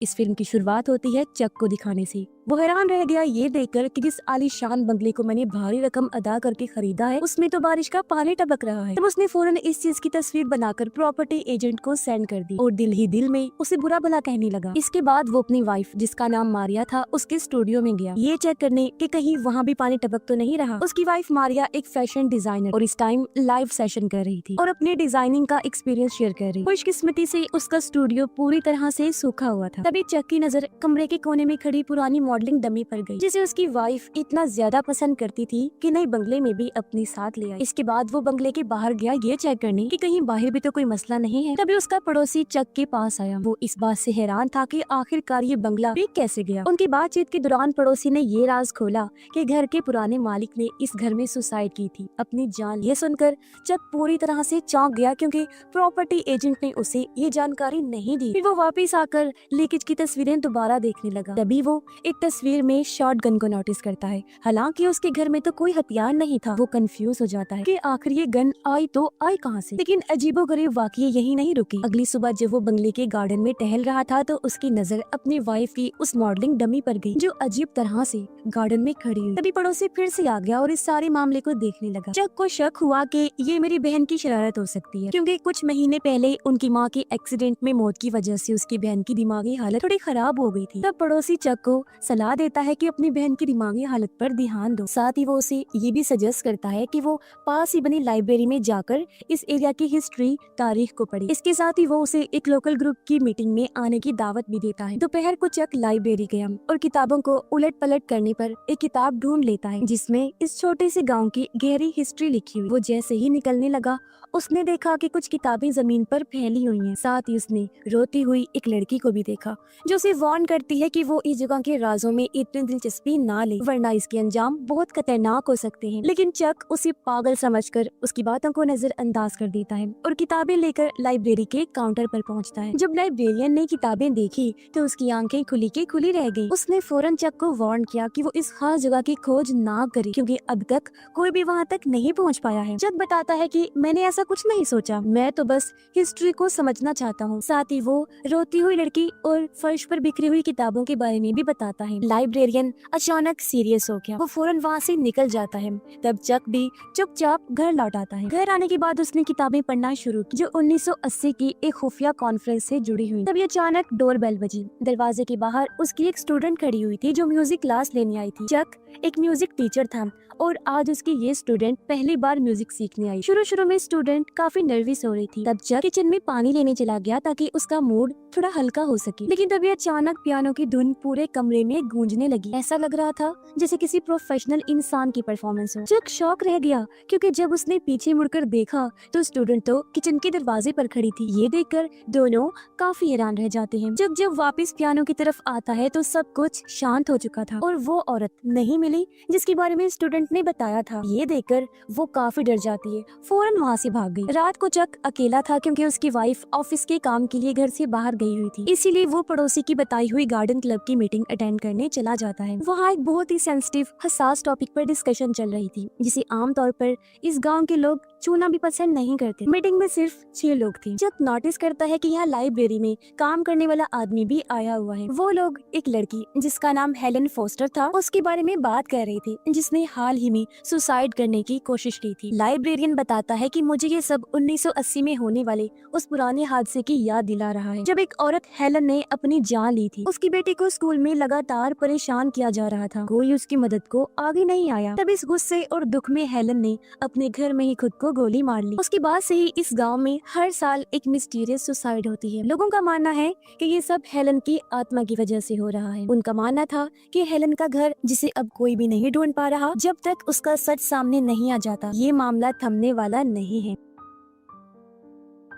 इस फिल्म की शुरुआत होती है चक को दिखाने से। वो हैरान रह गया ये देखकर कि जिस आलीशान बंगले को मैंने भारी रकम अदा करके खरीदा है उसमें तो बारिश का पानी टपक रहा है। तब उसने फौरन इस चीज की तस्वीर बनाकर प्रॉपर्टी एजेंट को सेंड कर दी और दिल ही दिल में उसे बुरा भला कहने लगा। इसके बाद वो अपनी वाइफ जिसका नाम मारिया था उसके स्टूडियो में गया ये चेक करने कि कहीं वहाँ भी पानी टपक तो नहीं रहा। उसकी वाइफ मारिया एक फैशन डिजाइनर और इस टाइम लाइव सेशन कर रही थी और अपने डिजाइनिंग का एक्सपीरियंस शेयर कर रही। खुशकिस्मती से उसका स्टूडियो पूरी तरह से सूखा हुआ था। तभी चक की नजर कमरे के कोने में खड़ी पुरानी मॉडलिंग डमी पर गई जिसे उसकी वाइफ इतना ज्यादा पसंद करती थी कि नए बंगले में भी अपने साथ ले आई। इसके बाद वो बंगले के बाहर गया ये चेक करने कि कहीं बाहर भी तो कोई मसला नहीं है। तभी उसका पड़ोसी चक के पास आया। वो इस बात से हैरान था कि आखिरकार ये बंगला भी कैसे गया। उनकी बातचीत के दौरान पड़ोसी ने ये राज खोला कि घर के पुराने मालिक ने इस घर में सुसाइड की थी अपनी जान। ये सुनकर चक पूरी तरह से चौंक गया क्योंकि प्रॉपर्टी एजेंट ने उसे ये जानकारी नहीं दी। फिर वो वापस आकर लीकेज की तस्वीरें दोबारा देखने लगा। तभी वो एक तस्वीर में शॉटगन को नोटिस करता है। हालांकि उसके घर में तो कोई हथियार नहीं था। वो कंफ्यूज हो जाता है कि आखिर ये गन आई तो आई कहां से। लेकिन अजीबोगरीब वाकये यही नहीं रुकी। अगली सुबह जब वो बंगले के गार्डन में टहल रहा था तो उसकी नजर अपनी वाइफ की उस मॉडलिंग डमी पर गई जो अजीब तरह से गार्डन में खड़ी हुई। तभी पड़ोसी फिर से आ गया और इस सारे मामले को देखने लगा। चक को शक हुआ कि ये मेरी बहन की शरारत हो सकती है क्योंकि कुछ महीने पहले उनकी माँ की एक्सीडेंट में मौत की वजह से उसकी बहन की दिमागी हालत थोड़ी खराब हो गई थी। तब पड़ोसी चक को सलाह देता है कि अपनी बहन की दिमागी हालत पर ध्यान दो। साथ ही वो उसे ये भी सजेस्ट करता है कि वो पास ही बनी लाइब्रेरी में जाकर इस एरिया की हिस्ट्री तारीख को पढ़े। इसके साथ ही वो उसे एक लोकल ग्रुप की मीटिंग में आने की दावत भी देता है। दोपहर को चक लाइब्रेरी गया और किताबों को उलट पलट करने पर एक किताब ढूंढ लेता है जिसमें इस छोटे से गाँव की गहरी हिस्ट्री लिखी हुई। वो जैसे ही निकलने लगा उसने देखा कि कुछ किताबें जमीन पर फैली हुई हैं। साथ ही उसने रोती हुई एक लड़की को भी देखा जो उसे वार्न करती है कि वो इस जगह के राजों में इतनी दिलचस्पी ना ले वरना इसके अंजाम बहुत खतरनाक हो सकते हैं। लेकिन चक उसे पागल समझकर उसकी बातों को नजरअंदाज कर देता है और किताबें लेकर लाइब्रेरी के काउंटर पर पहुंचता है। जब लाइब्रेरियन ने किताबें देखी तो उसकी आंखें खुली के खुली रह गई। उसने फौरन चक को वार्न किया कि वो इस खास जगह की खोज ना करे क्योंकि अब तक कोई भी वहाँ तक नहीं पहुँच पाया है। चक बताता है कि मैंने ऐसा कुछ नहीं सोचा, मैं तो बस हिस्ट्री को समझना चाहता हूँ। साथ ही वो रोती हुई लड़की और फर्श पर बिखरी हुई किताबों के बारे में भी बताता है। लाइब्रेरियन अचानक सीरियस हो गया। वो फौरन वहाँ से निकल जाता है। तब चक भी चुपचाप घर लौट आता है। घर आने के बाद उसने किताबें पढ़ना शुरू की जो 1980 की एक खुफिया कॉन्फ्रेंस से जुड़ी हुई। तभी अचानक डोरबेल बजी। दरवाजे के बाहर उसकी एक स्टूडेंट खड़ी हुई थी जो म्यूजिक क्लास लेने आई थी। चक एक म्यूजिक टीचर था और आज उसकी ये स्टूडेंट पहली बार म्यूजिक सीखने आई। शुरू में स्टूडेंट काफी नर्वस हो रही थी। तब चक किचन में पानी लेने चला गया ताकि उसका मूड थोड़ा हल्का हो सके। लेकिन तभी अचानक पियानो की धुन पूरे कमरे में गूंजने लगी। ऐसा लग रहा था जैसे किसी प्रोफेशनल इंसान की परफॉर्मेंस हो। चक शॉक रह गया क्योंकि जब उसने पीछे मुड़कर देखा तो स्टूडेंट तो किचन के दरवाजे पर खड़ी थी। ये देखकर दोनों काफी हैरान रह जाते हैं। जब वापस पियानो की तरफ आता है तो सब कुछ शांत हो चुका था और वो औरत नहीं मिली जिसके बारे में स्टूडेंट ने बताया था। ये देखकर वो काफी डर जाती है, फौरन वहाँ से भाग गई। रात को चक अकेला था क्योंकि उसकी वाइफ ऑफिस के काम के लिए घर से बाहर गई हुई थी। इसीलिए वो पड़ोसी की बताई हुई गार्डन क्लब की मीटिंग अटेंड करने चला जाता है। वहाँ एक बहुत ही सेंसिटिव हसास टॉपिक पर डिस्कशन चल रही थी जिसे आमतौर पर इस गाँव के लोग छूना भी पसंद नहीं करते। मीटिंग में सिर्फ 6 लोग थे। चक नोटिस करता है कि यहाँ लाइब्रेरी में काम करने वाला आदमी भी आया हुआ है। वो लोग एक लड़की जिसका नाम हेलन फोस्टर था उसके बारे में बात कर रही थी जिसने हाल ही में सुसाइड करने की कोशिश की थी। लाइब्रेरियन बताता है कि मुझे ये सब 1980 में होने वाले उस पुराने हादसे की याद दिला रहा है जब एक औरत हेलन ने अपनी जान ली थी। उसकी बेटी को स्कूल में लगातार परेशान किया जा रहा था, कोई उसकी मदद को आगे नहीं आया। तब इस गुस्से और दुख में हेलन ने अपने घर में ही खुद को गोली मार ली। उसके बाद से ही इस गांव में हर साल एक मिस्टीरियस सुसाइड होती है। लोगों का मानना है कि ये सब हेलन की आत्मा की वजह से हो रहा है। उनका मानना था कि हेलन का घर जिसे अब कोई भी नहीं ढूंढ पा रहा जब तक उसका सच सामने नहीं आ जाता ये मामला थमने वाला नहीं है।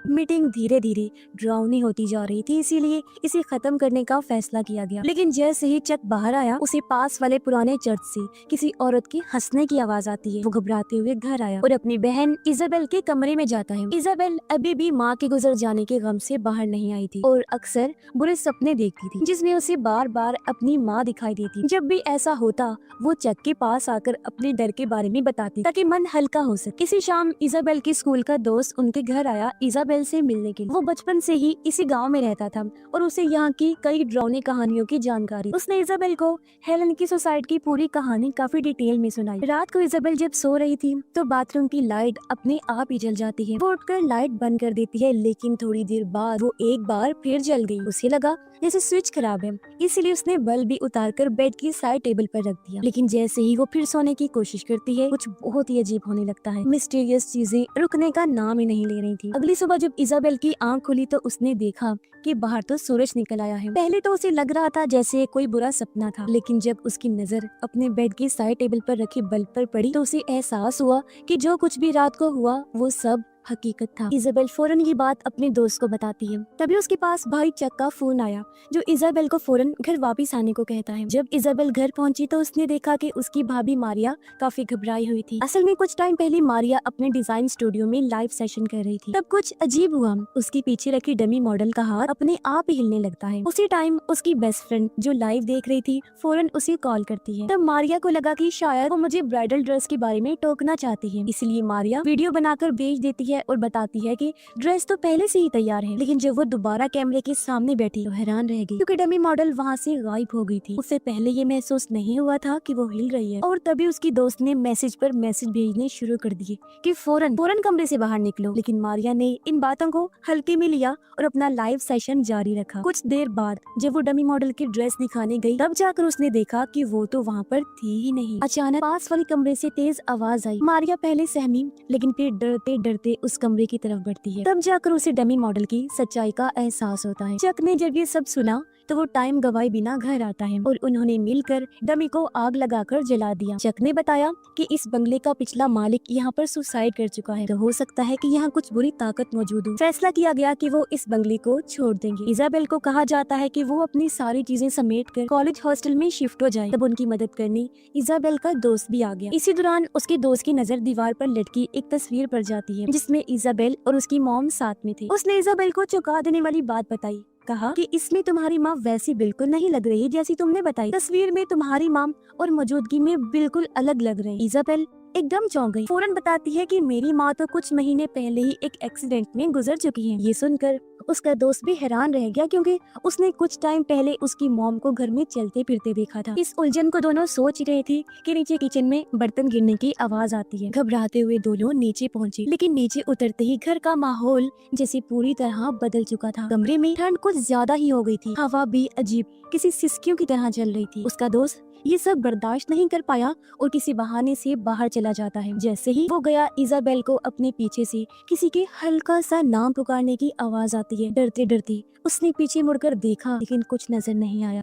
मीटिंग धीरे धीरे डरावनी होती जा रही थी, इसीलिए इसे खत्म करने का फैसला किया गया। लेकिन जैसे ही चक बाहर आया उसे पास वाले पुराने चर्च से किसी औरत के हंसने की आवाज आती है। वो घबराते हुए घर आया और अपनी बहन इजाबेल के कमरे में जाता है। इजाबेल अभी भी माँ के गुजर जाने के गम से बाहर नहीं आई थी और अक्सर बुरे सपने देखती थी जिसमें उसे बार बार अपनी माँ दिखाई देती। जब भी ऐसा होता वो चक के पास आकर अपने डर के बारे में बताती ताकि मन हल्का हो सके। किसी शाम इजाबेल की स्कूल का दोस्त उनके घर आया। इजाबेल इजाबेल से मिलने के लिए। वो बचपन से ही इसी गांव में रहता था और उसे यहाँ की कई डरावनी कहानियों की जानकारी। उसने इजाबेल को हेलन की सुसाइड की पूरी कहानी काफी डिटेल में सुनाई। रात को इजाबेल जब सो रही थी तो बाथरूम की लाइट अपने आप ही जल जाती है। वो उठकर लाइट बंद कर देती है, लेकिन थोड़ी देर बाद वो एक बार फिर जल गई। उसे लगा जैसे स्विच खराब है, इसलिए उसने बल्ब भी उतारकर बेड की साइड टेबल पर रख दिया। लेकिन जैसे ही वो फिर सोने की कोशिश करती है, कुछ बहुत ही अजीब होने लगता है। मिस्टीरियस चीजें रुकने का नाम ही नहीं ले रही थी। अगली सुबह जब इजाबेल की आंख खुली तो उसने देखा कि बाहर तो सूरज निकल आया है। पहले तो उसे लग रहा था जैसे कोई बुरा सपना था, लेकिन जब उसकी नजर अपने बेड की साइड टेबल पर रखी बल्ब पर पड़ी तो उसे एहसास हुआ कि जो कुछ भी रात को हुआ वो सब हकीकत था। इजाबेल फौरन ये बात अपने दोस्त को बताती है। तभी उसके पास भाई चक का फोन आया, जो इजाबेल को फौरन घर वापस आने को कहता है। जब इजाबेल घर पहुंची तो उसने देखा कि उसकी भाभी मारिया काफी घबराई हुई थी। असल में कुछ टाइम पहले मारिया अपने डिजाइन स्टूडियो में लाइव सेशन कर रही थी। तब कुछ अजीब हुआ, उसकी पीछे रखी डमी मॉडल का हाथ अपने आप ही हिलने लगता है। उसी टाइम उसकी बेस्ट फ्रेंड जो लाइव देख रही थी फौरन उसे कॉल करती है। तब मारिया को लगा कि शायद वो मुझे ब्राइडल ड्रेस के बारे में टोकना चाहती है, इसलिए मारिया वीडियो बनाकर भेज देती है और बताती है कि ड्रेस तो पहले से ही तैयार है। लेकिन जब वो दोबारा कैमरे के सामने बैठी तो हैरान रह गई, क्योंकि डमी मॉडल वहाँ से गायब हो गई थी। उससे पहले ये महसूस नहीं हुआ था कि वो हिल रही है। और तभी उसकी दोस्त ने मैसेज पर मैसेज भेजने शुरू कर दिए कि फौरन कमरे से बाहर निकलो। लेकिन मारिया ने इन बातों को हल्के में लिया और अपना लाइव सेशन जारी रखा। कुछ देर बाद जब वो डमी मॉडल की ड्रेस दिखाने गई तब जाकर उसने देखा कि वो तो वहाँ पर थी ही नहीं। अचानक पास वाले कमरे से तेज आवाज आई। मारिया पहले सहमी, लेकिन फिर डरते डरते उस कमरे की तरफ बढ़ती है। तब जाकर उसे डमी मॉडल की सच्चाई का एहसास होता है। चक ने जब ये सब सुना तो वो टाइम गवाए बिना घर आता है और उन्होंने मिलकर डमी को आग लगाकर जला दिया। चक ने बताया कि इस बंगले का पिछला मालिक यहाँ पर सुसाइड कर चुका है, तो हो सकता है कि यहाँ कुछ बुरी ताकत मौजूद हो। फैसला किया गया कि वो इस बंगले को छोड़ देंगे। इजाबेल को कहा जाता है कि वो अपनी सारी चीजें समेट कर कॉलेज हॉस्टल में शिफ्ट हो जाए। तब उनकी मदद करने इजाबेल का दोस्त भी आ गया। इसी दौरान उसके दोस्त की नजर दीवार पर लटकी एक तस्वीर पर जाती है, जिसमें इजाबेल और उसकी मॉम साथ में थी। उसने इजाबेल को चौंका देने वाली बात बताई, कहा कि इसमें तुम्हारी माँ वैसी बिल्कुल नहीं लग रही जैसी तुमने बताई। तस्वीर में तुम्हारी माँ और मौजूदगी में बिल्कुल अलग लग रही। इजाबेल एकदम चौंक गई। फौरन बताती है कि मेरी माँ तो कुछ महीने पहले ही एक एक्सीडेंट में गुजर चुकी है। ये सुनकर उसका दोस्त भी हैरान रह गया, क्योंकि उसने कुछ टाइम पहले उसकी मॉम को घर में चलते फिरते देखा था। इस उलझन को दोनों सोच रहे थे कि नीचे किचन में बर्तन गिरने की आवाज आती है। घबराते हुए दोनों नीचे पहुंचे, लेकिन नीचे उतरते ही घर का माहौल जैसे पूरी तरह बदल चुका था। कमरे में ठंड कुछ ज्यादा ही हो गई थी। हवा भी अजीब किसी सिसकियों की तरह चल रही थी। उसका दोस्त ये सब बर्दाश्त नहीं कर पाया और किसी बहाने से बाहर चला जाता है। जैसे ही वो गया, इजाबेल को अपने पीछे से किसी के हल्का सा नाम पुकारने की आवाज आती है। डरते डरते उसने पीछे मुड़कर देखा, लेकिन कुछ नजर नहीं आया।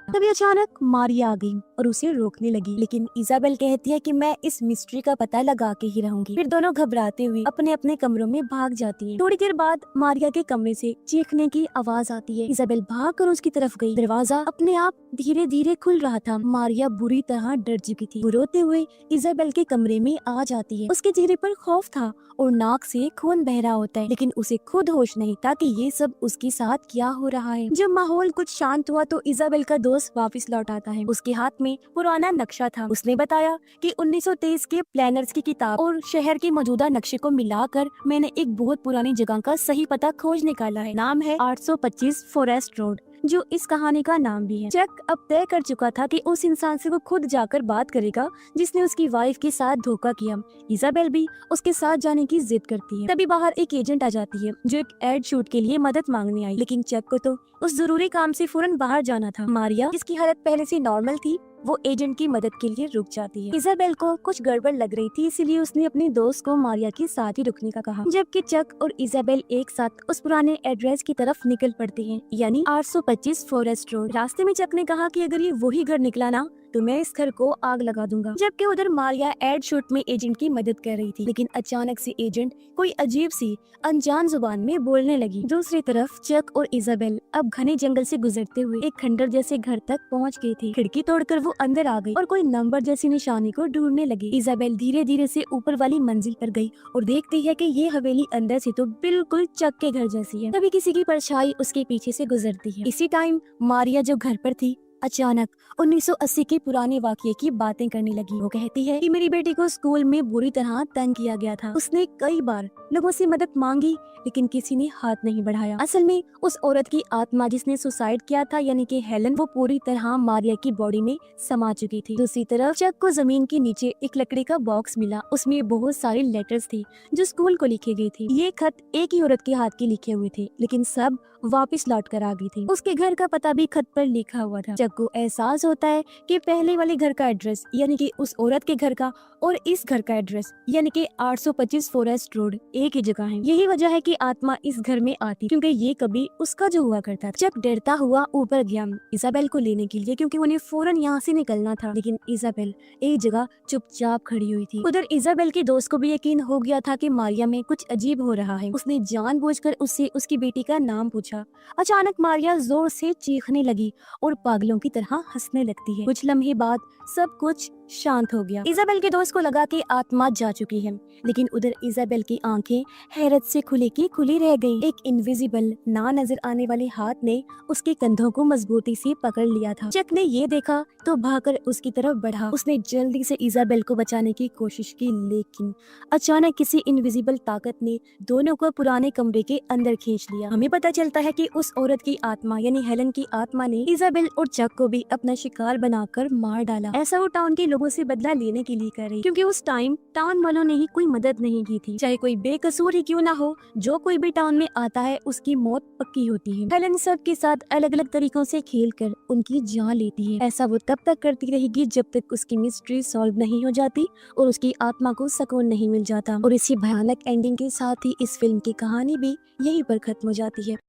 तभी अचानक मारिया आ गई और उसे रोकने लगी, लेकिन इजाबेल कहती है कि मैं इस मिस्ट्री का पता लगा के ही रहूंगी। फिर दोनों घबराते हुए अपने अपने कमरों में भाग जाती हैं। थोड़ी देर बाद मारिया के कमरे से चीखने की आवाज आती है। इजाबेल भागकर उसकी तरफ गई। दरवाजा अपने आप धीरे धीरे खुल रहा था। मारिया बुरी तरह डर चुकी थी। वो रोते हुए इजाबेल के कमरे में आ जाती है। उसके चेहरे पर खौफ था और नाक से खून बह रहा होता है, लेकिन उसे खुद होश नहीं था कि ये सब उसके साथ क्या हो रहा है। जब माहौल कुछ शांत हुआ तो इजाबेल का दोस्त वापस लौट आता है। उसके हाथ में पुराना नक्शा था। उसने बताया कि 1923 के प्लानर्स की किताब और शहर के मौजूदा नक्शे को मिलाकर मैंने एक बहुत पुरानी जगह का सही पता खोज निकाला है। नाम है 825 फॉरेस्ट रोड, जो इस कहानी का नाम भी है। चक अब तय कर चुका था कि उस इंसान से वो खुद जाकर बात करेगा जिसने उसकी वाइफ के साथ धोखा किया। इजाबेल भी उसके साथ जाने की जिद करती है। तभी बाहर एक एजेंट आ जाती है जो एक एड शूट के लिए मदद मांगने आई, लेकिन चक को तो उस जरूरी काम से फौरन बाहर जाना था। मारिया, जिसकी हालत पहले से नॉर्मल थी, वो एजेंट की मदद के लिए रुक जाती है। इजाबेल को कुछ गड़बड़ लग रही थी, इसीलिए उसने अपने दोस्त को मारिया के साथ ही रुकने का कहा। जबकि चक और इजाबेल एक साथ उस पुराने एड्रेस की तरफ निकल पड़ते हैं, यानी 825 फॉरेस्ट रोड। रास्ते में चक ने कहा कि अगर ये वही घर निकला ना तो मैं इस घर को आग लगा दूंगा। जबकि उधर मारिया एड शूट में एजेंट की मदद कर रही थी, लेकिन अचानक से एजेंट कोई अजीब सी अनजान जुबान में बोलने लगी। दूसरी तरफ चक और इजाबेल अब घने जंगल से गुजरते हुए एक खंडर जैसे घर तक पहुंच गए थे। खिड़की तोड़कर वो अंदर आ गई और कोई नंबर जैसी निशानी को ढूंढने लगी। इजाबेल धीरे धीरे से ऊपर वाली मंजिल पर गई और देखती है कि ये हवेली अंदर से तो बिल्कुल चक के घर जैसी है। तभी किसी की परछाई उसके पीछे से गुजरती है। इसी टाइम मारिया जो घर पर थी अचानक 1980 के पुराने वाकये की बातें करने लगी। वो कहती है कि मेरी बेटी को स्कूल में बुरी तरह तंग किया गया था। उसने कई बार लोगों से मदद मांगी लेकिन किसी ने हाथ नहीं बढ़ाया। असल में उस औरत की आत्मा जिसने सुसाइड किया था यानी कि हेलन, वो पूरी तरह मारिया की बॉडी में समा चुकी थी। दूसरी तरफ चक को जमीन के नीचे एक लकड़ी का बॉक्स मिला। उसमें बहुत सारे लेटर्स थे जो स्कूल को लिखे गए थे। ये खत एक ही औरत के हाथ के लिखे हुए थे लेकिन सब वापस लौट कर आ गई थी। उसके घर का पता भी खत पर लिखा हुआ था। जग को एहसास होता है कि पहले वाले घर का एड्रेस यानी कि उस औरत के घर का और इस घर का एड्रेस यानी कि 825 फॉरेस्ट रोड एक ही जगह है। यही वजह है कि आत्मा इस घर में आती क्योंकि ये कभी उसका जो हुआ करता था। जग डरता हुआ ऊपर गया इजाबेल को लेने के लिए क्योंकि उन्हें फौरन यहाँ से निकलना था, लेकिन इजाबेल एक जगह चुपचाप खड़ी हुई थी। उधर इजाबेल के दोस्त को भी यकीन हो गया था कि मारिया में कुछ अजीब हो रहा है। उसने जानबूझकर उससे उसकी बेटी का नाम पूछा। अचानक मारिया जोर से चीखने लगी और पागलों की तरह हंसने लगती है। कुछ लम्हे बाद सब कुछ शांत हो गया। इजाबेल के दोस्त को लगा कि आत्मा जा चुकी है, लेकिन उधर इजाबेल की आंखें हैरत से खुली की खुली रह गईं। एक इनविजिबल ना नजर आने वाले हाथ ने उसके कंधों को मजबूती से पकड़ लिया था। चक ने ये देखा तो भागकर उसकी तरफ बढ़ा। उसने जल्दी से इजाबेल को बचाने की कोशिश की, लेकिन अचानक किसी इनविजिबल ताकत ने दोनों को पुराने कमरे के अंदर खींच लिया। हमें पता चलता है कि उस औरत की आत्मा यानी हेलन की आत्मा ने इजाबेल और चक को भी अपना शिकार बनाकर मार डाला। ऐसा वो टाउन के लोगों से बदला लेने के लिए कर रही, क्योंकि उस टाइम टाउन वालों ने ही कोई मदद नहीं की थी। चाहे कोई बेकसूर ही क्यों ना हो, जो कोई भी टाउन में आता है उसकी मौत पक्की होती है। हेलन सब के साथ अलग अलग तरीकों से खेलकर उनकी जान लेती है। ऐसा वो तब तक करती रहेगी जब तक उसकी मिस्ट्री सॉल्व नहीं हो जाती और उसकी आत्मा को सुकून नहीं मिल जाता। और इसी भयानक एंडिंग के साथ ही इस फिल्म की कहानी भी यहीं पर खत्म हो जाती है।